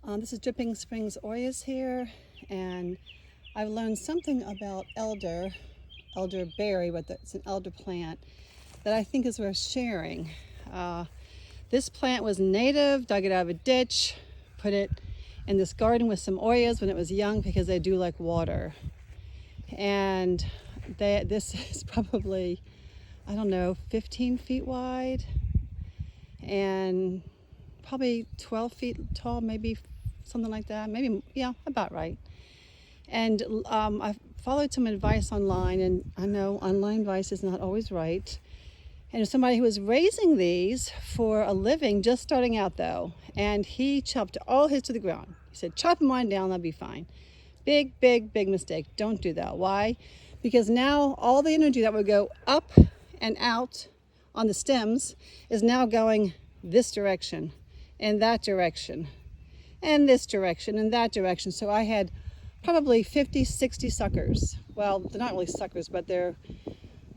This is Dripping Springs Oyas here, and I've learned something about elderberry, it's an elder plant, that I think is worth sharing. This plant was native, dug it out of a ditch, put it in this garden with some Oyas when it was young because they do like water. And this is probably, I don't know, 15 feet wide and probably 12 feet tall, maybe something like that. Maybe, yeah, about right. And I followed some advice online, and I know online advice is not always right. And there's somebody who was raising these for a living, just starting out though, and he chopped all his to the ground. He said, chop mine down, that'll be fine. Big, big, big mistake. Don't do that. Why? Because now all the energy that would go up and out on the stems is now going this direction and that direction and this direction and that direction. So I had probably 50, 60 suckers. Well, they're not really suckers, but they're,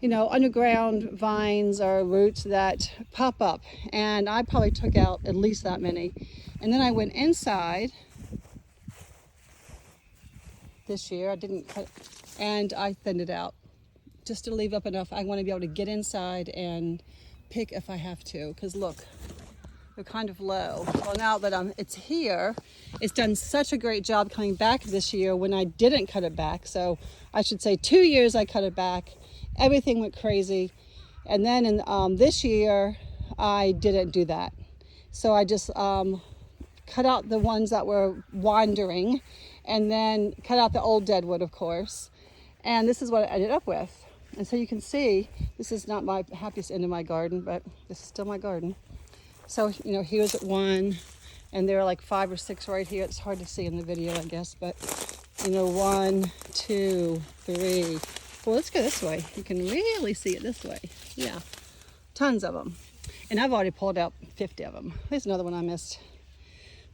underground vines or roots that pop up. And I probably took out at least that many. And then I went inside this year. I didn't cut it, and I thinned it out just to leave up enough. I want to be able to get inside and pick if I have to, because look, they're kind of low. Well, now that it's here, it's done such a great job coming back this year when I didn't cut it back. So I should say 2 years I cut it back. Everything went crazy. And then in this year, I didn't do that. So I just cut out the ones that were wandering and then cut out the old deadwood, of course. And this is what I ended up with. And so you can see, this is not my happiest end of my garden, but this is still my garden. So, here's one, and there are like 5 or 6 right here. It's hard to see in the video, I guess, but 1, 2, 3. Well, let's go this way. You can really see it this way. Yeah, tons of them. And I've already pulled out 50 of them. There's another one I missed.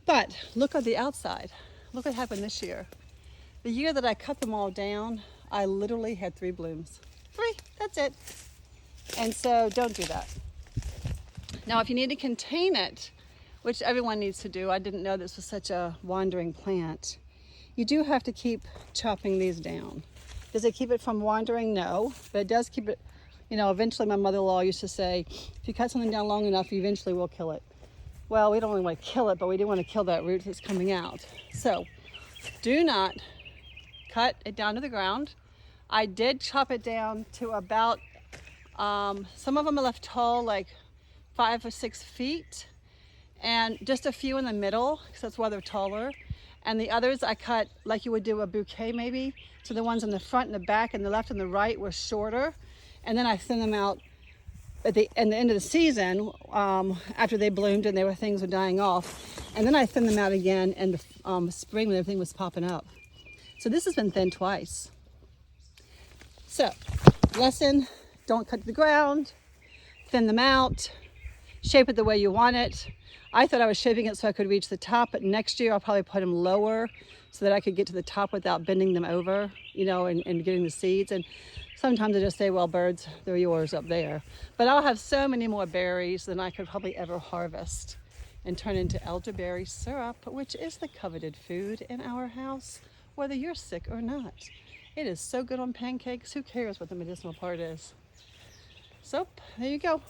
But look at the outside. Look what happened this year. The year that I cut them all down, I literally had 3 blooms. 3, that's it. And so don't do that. Now, if you need to contain it, which everyone needs to do, I didn't know this was such a wandering plant, you do have to keep chopping these down. Does it keep it from wandering? No, but it does keep it, eventually my mother-in-law used to say, if you cut something down long enough, you eventually will kill it. Well, we don't really want to kill it, but we do want to kill that root that's coming out. So do not cut it down to the ground. I did chop it down to about, some of them are left tall, like 5 or 6 feet, and just a few in the middle, because that's why they're taller. And the others I cut like you would do a bouquet maybe. So the ones in the front and the back and the left and the right were shorter. And then I thinned them out at the end of the season, after they bloomed and things were dying off. And then I thinned them out again in the spring when everything was popping up. So this has been thinned twice. So, lesson, don't cut to the ground, thin them out, shape it the way you want it. I thought I was shaping it so I could reach the top, but next year I'll probably put them lower so that I could get to the top without bending them over, and getting the seeds. And sometimes I just say, well, birds, they're yours up there. But I'll have so many more berries than I could probably ever harvest and turn into elderberry syrup, which is the coveted food in our house, whether you're sick or not. It is so good on pancakes. Who cares what the medicinal part is? So there you go.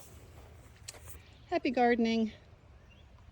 Happy gardening.